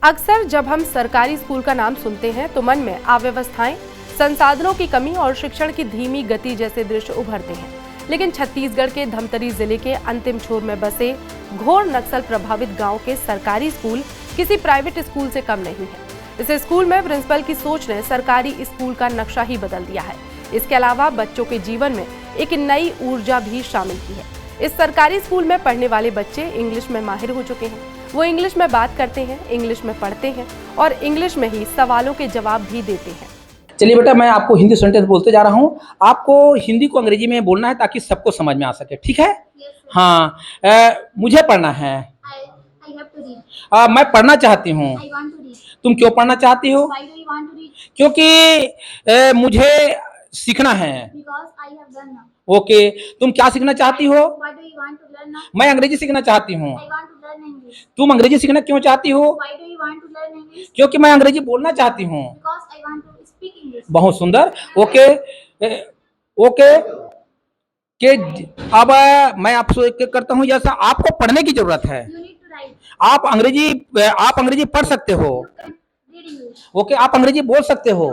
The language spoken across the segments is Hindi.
अक्सर जब हम सरकारी स्कूल का नाम सुनते हैं तो मन में अव्यवस्थाएं, संसाधनों की कमी और शिक्षण की धीमी गति जैसे दृश्य उभरते हैं। लेकिन छत्तीसगढ़ के धमतरी जिले के अंतिम छोर में बसे घोर नक्सल प्रभावित गांव के सरकारी स्कूल किसी प्राइवेट स्कूल से कम नहीं है। इस स्कूल में प्रिंसिपल की सोच ने सरकारी स्कूल का नक्शा ही बदल दिया है। इसके अलावा बच्चों के जीवन में एक नई ऊर्जा भी शामिल की है। इस सरकारी स्कूल में पढ़ने वाले बच्चे इंग्लिश में माहिर हो चुके हैं। वो इंग्लिश में बात करते हैं, इंग्लिश में पढ़ते हैं और इंग्लिश में ही सवालों के जवाब भी देते हैं। चलिए बेटा, मैं आपको हिंदी सेंटेंस बोलते जा रहा हूँ। आपको हिंदी को अंग्रेजी में बोलना है ताकि सबको समझ में आ सके, ठीक है? हाँ, मुझे पढ़ना है। मैं पढ़ना चाहती हूँ। तुम क्यों पढ़ना चाहती हो? क्योंकि मुझे सीखना है। ओके, तुम क्या सीखना चाहती हो? मैं अंग्रेजी सीखना चाहती हूँ। तुम अंग्रेजी सीखना क्यों चाहती हो? क्योंकि मैं अंग्रेजी बोलना चाहती हूँ। बहुत सुंदर। ओके ओके के अब मैं आपसे एक करता हूँ, जैसा आपको पढ़ने की जरूरत है, आप अंग्रेजी पढ़ सकते हो। ओके, आप अंग्रेजी बोल सकते हो।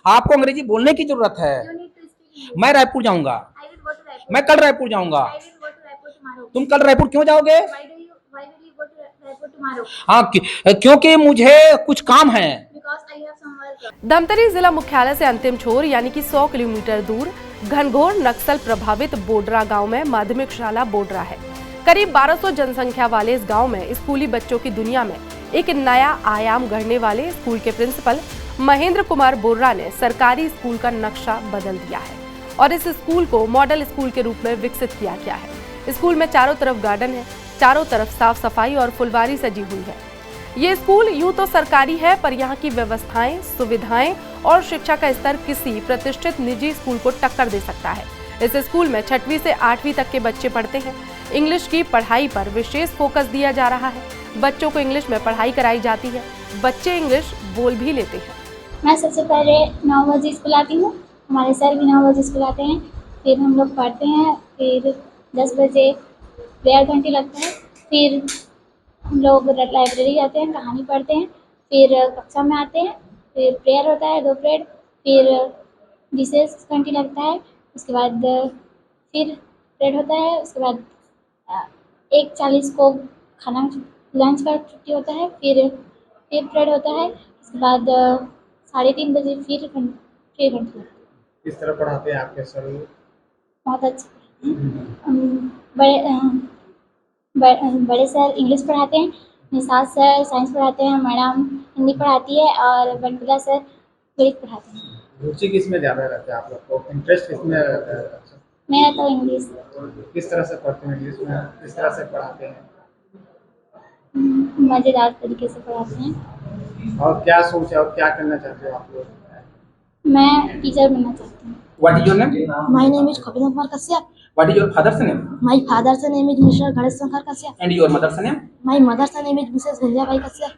आपको अंग्रेजी बोलने की जरूरत है। मैं रायपुर जाऊंगा। मैं कल रायपुर जाऊंगा। तुम कल रायपुर क्यों जाओगे? हाँ, क्योंकि मुझे कुछ काम है। धमतरी जिला मुख्यालय से अंतिम छोर यानी कि 100 किलोमीटर दूर घनघोर नक्सल प्रभावित बोडरा गांव में माध्यमिक शाला बोडरा है। करीब 1200 जनसंख्या वाले इस गांव में स्कूली बच्चों की दुनिया में एक नया आयाम गढ़ने वाले स्कूल के प्रिंसिपल महेंद्र कुमार बोर्रा ने सरकारी स्कूल का नक्शा बदल दिया है और इस स्कूल को मॉडल स्कूल के रूप में विकसित किया गया है। स्कूल में चारों तरफ गार्डन है, चारों तरफ साफ सफाई और फुलवारी सजी हुई है। ये स्कूल यूं तो सरकारी है, पर यहाँ की व्यवस्थाएं, सुविधाएं और शिक्षा का स्तर किसी प्रतिष्ठित निजी स्कूल को टक्कर दे सकता है। इस स्कूल में 6वीं से 8वीं तक के बच्चे पढ़ते हैं। इंग्लिश की पढ़ाई पर विशेष फोकस दिया जा रहा है। बच्चों को इंग्लिश में पढ़ाई कराई जाती है। बच्चे इंग्लिश बोल भी लेते हैं। मैं सबसे पहले 9 बजे स्कूल आती हूँ। हमारे सर भी 9 बजे स्कूल आते हैं। फिर हम लोग पढ़ते हैं। फिर 10 बजे प्रेयर घंटी लगता है। फिर हम लोग लाइब्रेरी जाते हैं, कहानी पढ़ते हैं। फिर कक्षा में आते हैं। फिर प्रेयर होता है 2 पीरियड। फिर रिसेस घंटी लगता है। उसके बाद फिर पीरियड होता है। उसके बाद 1:40 को खाना लंच का छुट्टी होता है। फिर पीरियड होता है। उसके बाद 3:30 बजे फिर घंटी। किस तरह पढ़ाते हैं आपके सर? बहुत अच्छे। बड़े सर इंग्लिश पढ़ाते हैं, निषाद सर साइंस पढ़ाते हैं, मैडम हिंदी पढ़ाती है और बनपिला सर गणित पढ़ाते हैं। रुचि किस में ज़्यादा रहता है आप लोग को? इंटरेस्ट किस में रहता है? मेरा तो इंग्लिश। किस तरह से पढ़ते हैं इंग्लिश में? किस तरह से पढ़ाते हैं? मज़ेदार तरीके से पढ़ाते हैं। और क्या सोच है और क्या करना चाहते हो आप लोग? मैं टीचर बनना चाहती हूँ। What is your name? My name is Kapil Kumar Kashyap. What is your father's name? My father's name is Mr. Ganesh Shankar Kashyap. And your mother's name? My mother's name is Mrs. Gunjabai Kashyap.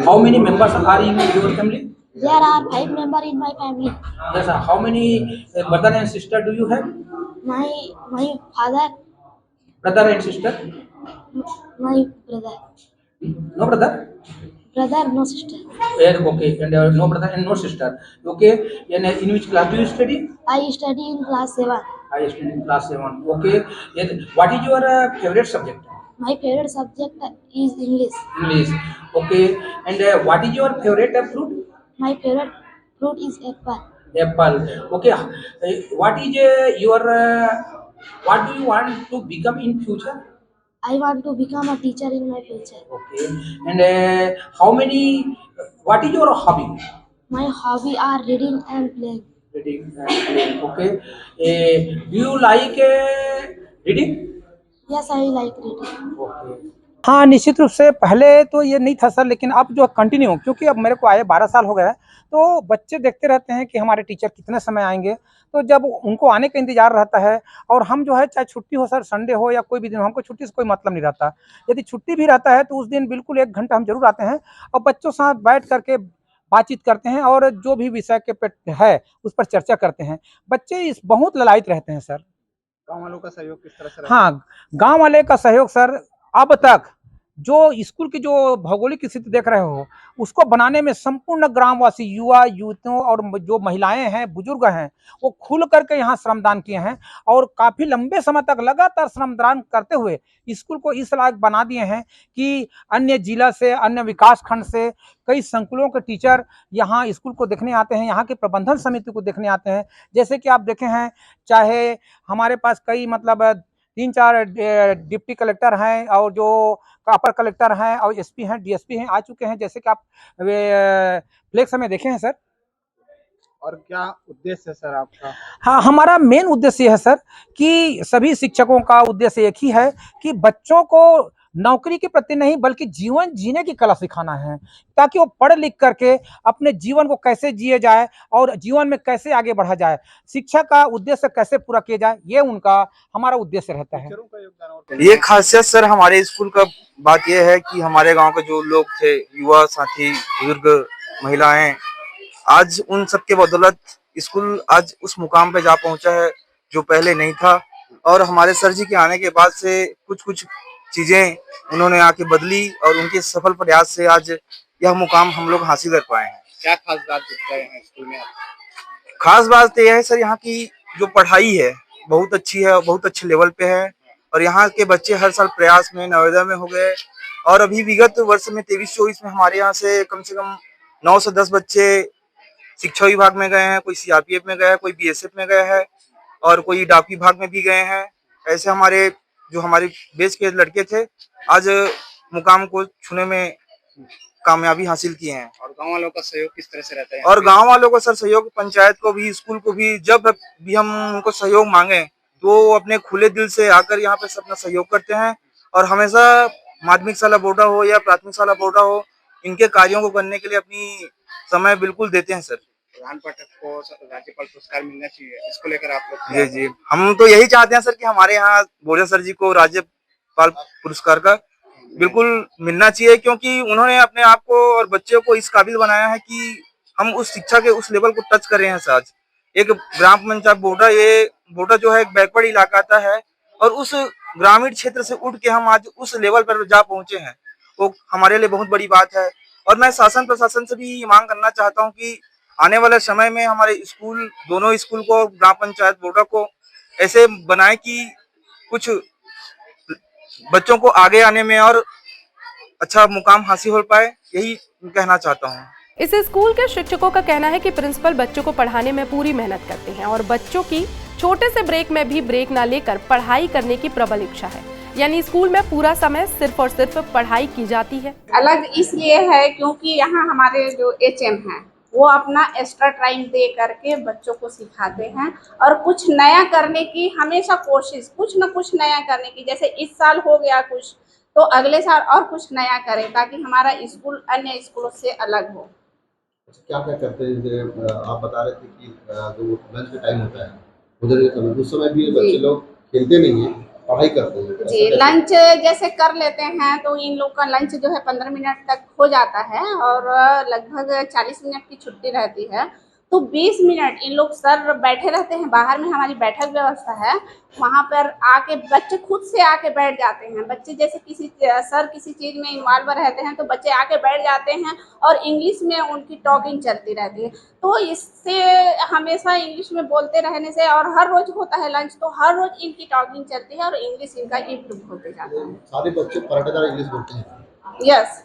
How many members are in your family? There are 5 members in my family. Yes, sir. How many brother and sister do you have? My father, Brother and sister? my brother, No brother? no sister. Okay, and no brother and no sister. Okay, and in which class do you study? I study in class 7. I study in class 7. Okay, and what is your favorite subject? My favorite subject is English. English. Okay, and what is your favorite fruit? My favorite fruit is apple. Apple. Okay, what is your what do you want to become in future? I want to become a teacher in my future. Okay, and how many? What is your hobby? My hobby are reading and playing. Reading and playing. Okay, do you like reading? Yes, I like reading. Okay. हाँ, निश्चित रूप से पहले तो ये नहीं था सर, लेकिन अब जो कंटिन्यू, क्योंकि अब मेरे को आए 12 साल हो गए हैं, तो बच्चे देखते रहते हैं कि हमारे टीचर कितने समय आएंगे। तो जब उनको आने का इंतजार रहता है, और हम जो है चाहे छुट्टी हो सर, संडे हो या कोई भी दिन हो, हमको छुट्टी से कोई मतलब नहीं रहता। यदि छुट्टी भी रहता है तो उस दिन बिल्कुल 1 घंटा हम जरूर आते हैं और बच्चों के साथ बैठ करके बातचीत करते हैं और जो भी विषय के पे है उस पर चर्चा करते हैं। बच्चे इस बहुत ललायित रहते हैं सर। गाँव वालों का सहयोग किस तरह से रहता है? हाँ, गाँव वाले का सहयोग सर अब तक जो स्कूल की जो भौगोलिक स्थिति देख रहे हो, उसको बनाने में संपूर्ण ग्रामवासी, युवा युवतियों और जो महिलाएं हैं, बुजुर्ग हैं, वो खुल करके यहाँ श्रमदान किए हैं और काफी लंबे समय तक लगातार श्रमदान करते हुए स्कूल को इस लायक बना दिए हैं कि अन्य जिला से, अन्य विकास खंड से कई संकुलों के टीचर यहाँ स्कूल को देखने आते हैं, यहाँ के प्रबंधन समिति को देखने आते हैं। जैसे कि आप देखे हैं, चाहे हमारे पास कई मतलब 3-4 डिप्टी कलेक्टर हैं और जो अपर कलेक्टर हैं और एसपी हैं, डीएसपी हैं, आ चुके हैं, जैसे कि आप फ्लेक्स में देखे हैं सर। और क्या उद्देश्य है सर आपका? हाँ, हमारा मेन उद्देश्य है सर कि सभी शिक्षकों का उद्देश्य एक ही है कि बच्चों को नौकरी के प्रति नहीं बल्कि जीवन जीने की कला सिखाना है, ताकि वो पढ़ लिख करके अपने जीवन को कैसे जिए जाए और जीवन में कैसे आगे बढ़ा जाए, शिक्षा का उद्देश्य कैसे पूरा किया जाए, ये उनका हमारा उद्देश्य रहता है। टीचरों का योगदान और ये खासियत सर हमारे स्कूल का बात यह है कि हमारे गांव के जो लोग थे, युवा साथी, बुजुर्ग, महिलाएं, आज उन सब के बदौलत स्कूल आज उस मुकाम पे जा पहुंचा है जो पहले नहीं था। और हमारे सर जी के आने के बाद से कुछ चीजें उन्होंने आके बदली और उनके सफल प्रयास से आज यह मुकाम हम लोग हासिल कर पाए हैं। क्या खास बात दिखता है स्कूल में? खास बात यह है सर, यहाँ की जो पढ़ाई है बहुत अच्छी है, बहुत अच्छे लेवल पे है और यहाँ के बच्चे हर साल प्रयास में, नवोदय में हो गए और अभी विगत वर्ष में 23-24 में हमारे यहाँ से कम 9 से 10 बच्चे शिक्षा विभाग में गए हैं, कोई सीआरपीएफ में गया है, कोई बीएसएफ में गया है और कोई डाक विभाग में भी गए हैं। ऐसे हमारे बेच के लड़के थे आज मुकाम को छूने में कामयाबी हासिल किए हैं। और गांव वालों का सहयोग किस तरह से रहता है? और गांव वालों का सर सहयोग, पंचायत को भी, स्कूल को भी, जब भी हम उनको सहयोग मांगे तो वो अपने खुले दिल से आकर यहाँ पे अपना सहयोग करते हैं और हमेशा माध्यमिक शाला बोर्डा हो या प्राथमिक शाला बोर्डा हो, इनके कार्यों को करने के लिए अपनी समय बिल्कुल देते हैं सर। प्रधान पाठक को राज्यपाल पुरस्कार मिलना चाहिए, इसको लेकर आप लोग? जी जी, हम तो यही चाहते हैं सर कि हमारे यहाँ बोरिया सर जी को राज्यपाल पुरस्कार का बिल्कुल मिलना चाहिए, क्योंकि उन्होंने अपने आप को और बच्चों को इस काबिल बनाया है कि हम उस शिक्षा के उस लेवल को टच कर रहे हैं। आज एक ग्राम पंचायत बोर्डा, ये बोर्डा जो है एक बैकवर्ड इलाका आता है और उस ग्रामीण क्षेत्र से उठ के हम आज उस लेवल पर जा पहुंचे हैं, वो हमारे लिए बहुत बड़ी बात है। और मैं शासन प्रशासन से भी मांग करना चाहता हूं कि आने वाले समय में हमारे स्कूल, दोनों स्कूल को, ग्राम पंचायत बोर्डा को ऐसे बनाए कि कुछ बच्चों को आगे आने में और अच्छा मुकाम हासिल हो पाए, यही कहना चाहता हूँ। इस स्कूल के शिक्षकों का कहना है कि प्रिंसिपल बच्चों को पढ़ाने में पूरी मेहनत करते हैं और बच्चों की छोटे से ब्रेक में भी ब्रेक ना लेकर पढ़ाई करने की प्रबल इच्छा है, यानी स्कूल में पूरा समय सिर्फ और सिर्फ पढ़ाई की जाती है। अलग इसलिए है क्योंकि यहाँ हमारे जो एचएम हैं वो अपना एक्स्ट्रा टाइम दे करके बच्चों को सिखाते हैं और कुछ नया करने की हमेशा कोशिश, कुछ न कुछ नया करने की। जैसे इस साल हो गया कुछ, तो अगले साल और कुछ नया करें ताकि हमारा स्कूल अन्य स्कूलों से अलग हो। क्या क्या करते हैं? जैसे आप बता रहे थे कि जो लंच का टाइम होता है उधर के समय, उस समय भी बच्चे लोग खेलते नहीं हैं, पढ़ाई करते हैं। जी, लंच जैसे कर लेते हैं तो इन लोग का लंच जो है 15 मिनट तक हो जाता है और लगभग 40 मिनट की छुट्टी रहती है। तो 20 मिनट इन लोग सर बैठे रहते हैं, बाहर में हमारी बैठक व्यवस्था है, वहाँ पर आके बच्चे खुद से आके बैठ जाते हैं। बच्चे जैसे किसी चीज़ में इन्वॉल्व रहते हैं तो बच्चे आके बैठ जाते हैं और इंग्लिश में उनकी टॉकिंग चलती रहती है। तो इससे हमेशा इंग्लिश में बोलते रहने से, और हर रोज होता है लंच, तो हर रोज इनकी टॉकिंग चलती है और इंग्लिश इनका इम्प्रूव होते जाता है। सारे बच्चे पराठेदार इंग्लिश बोलते हैं? यस।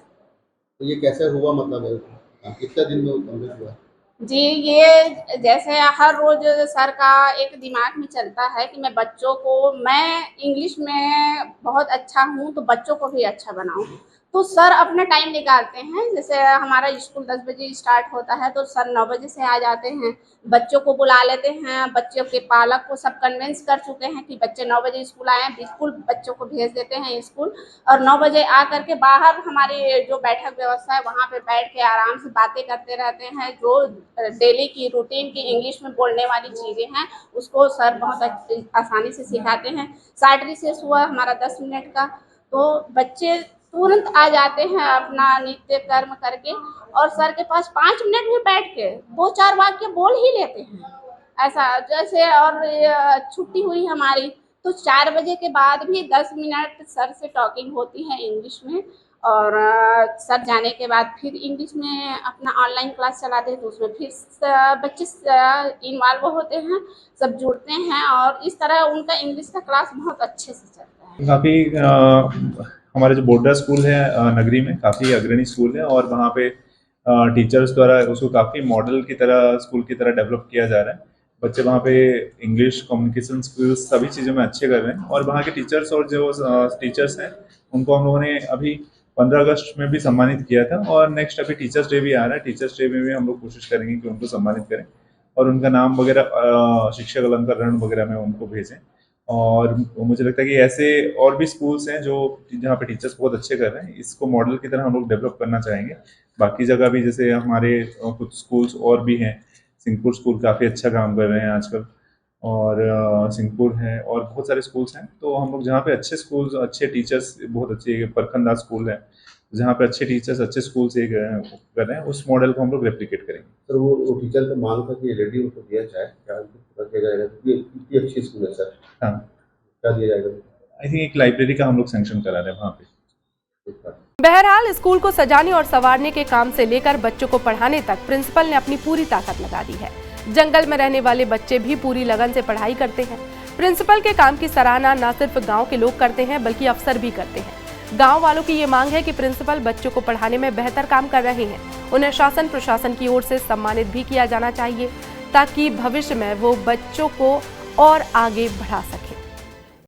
तो ये कैसे हुआ, मतलब कितने दिन में कंप्लीट हुआ? जी, ये जैसे हर रोज सर का एक दिमाग में चलता है कि मैं इंग्लिश में बहुत अच्छा हूँ तो बच्चों को भी अच्छा बनाऊँ। तो सर अपना टाइम निकालते हैं। जैसे हमारा स्कूल 10 बजे स्टार्ट होता है तो सर 9 बजे से आ जाते हैं, बच्चों को बुला लेते हैं, बच्चों के पालक को सब कन्विंस कर चुके हैं कि बच्चे 9 बजे स्कूल आएँ, बिल्कुल बच्चों को भेज देते हैं स्कूल। और 9 बजे आ करके बाहर हमारी जो बैठक व्यवस्था है वहाँ पे बैठ के आराम से बातें करते रहते हैं। जो डेली की रूटीन की इंग्लिश में बोलने वाली चीज़ें हैं उसको सर बहुत आसानी से सिखाते हैं। शॉर्ट रिसेस हुआ हमारा 10 मिनट का, तो बच्चे तुरंत आ जाते हैं अपना नित्य कर्म करके और सर के पास 5 मिनट में बैठ के 2-4 वाक्य बोल ही लेते हैं। ऐसा जैसे, और छुट्टी हुई हमारी तो 4 बजे के बाद भी 10 मिनट सर से टॉकिंग होती है इंग्लिश में, और सर जाने के बाद फिर इंग्लिश में अपना ऑनलाइन क्लास चलाते हैं, तो उसमें फिर बच्चे इन्वॉल्व होते हैं, सब जुड़ते हैं, और इस तरह उनका इंग्लिश का क्लास बहुत अच्छे से चलता है। काफ़ी हमारे जो बोर्डर स्कूल है नगरी में काफ़ी अग्रणी स्कूल है, और वहाँ पे टीचर्स द्वारा उसको काफ़ी मॉडल की तरह स्कूल की तरह डेवलप किया जा रहा है। बच्चे वहाँ पे इंग्लिश कम्युनिकेशन स्किल्स सभी चीज़ों में अच्छे कर रहे हैं, और वहाँ के टीचर्स और जो टीचर्स हैं उनको हम लोगों ने अभी 15 अगस्त में भी सम्मानित किया था, और नेक्स्ट अभी टीचर्स डे भी आ रहा है। टीचर्स डे में भी हम लोग कोशिश करेंगे कि उनको सम्मानित करें और उनका नाम वगैरह शिक्षक अलंकरण वगैरह में उनको भेजें। और मुझे लगता है कि ऐसे और भी स्कूल्स हैं जो जहाँ पे टीचर्स बहुत अच्छे कर रहे हैं, इसको मॉडल की तरह हम लोग डेवलप करना चाहेंगे। बाकी जगह भी जैसे हमारे कुछ स्कूल्स और भी हैं, सिंहपुर स्कूल काफ़ी अच्छा काम कर रहे हैं आजकल, और सिंहपुर है और बहुत सारे स्कूल्स हैं। तो हम लोग जहाँ पे अच्छे स्कूल्स, अच्छे टीचर्स, बहुत अच्छे परखंदास स्कूल है जहाँ पे अच्छे टीचर्स अच्छे स्कूल से कर रहे हैं, उस मॉडल को हम लोग रेप्लिकेट करेंगे। सर वो टीचर का मांग था कि एलईडी उनको दिया जाए, क्या उनको दिया जाएगा? इतनी अच्छी स्कूल है सर। हाँ, क्या दिया जाएगा? आई थिंक एक लाइब्रेरी का हम लोग सैंक्शन करा रहे हैं वहाँ पे। बहरहाल स्कूल को सजाने और संवारने के काम से लेकर बच्चों को पढ़ाने तक प्रिंसिपल ने अपनी पूरी ताकत लगा दी है। जंगल में रहने वाले बच्चे भी पूरी लगन से पढ़ाई करते हैं। प्रिंसिपल के काम की सराहना न सिर्फ गांव के लोग करते हैं बल्कि अफसर भी करते हैं। गांव वालों की ये मांग है कि प्रिंसिपल बच्चों को पढ़ाने में बेहतर काम कर रहे हैं, उन्हें शासन प्रशासन की ओर से सम्मानित भी किया जाना चाहिए ताकि भविष्य में वो बच्चों को और आगे बढ़ा सके।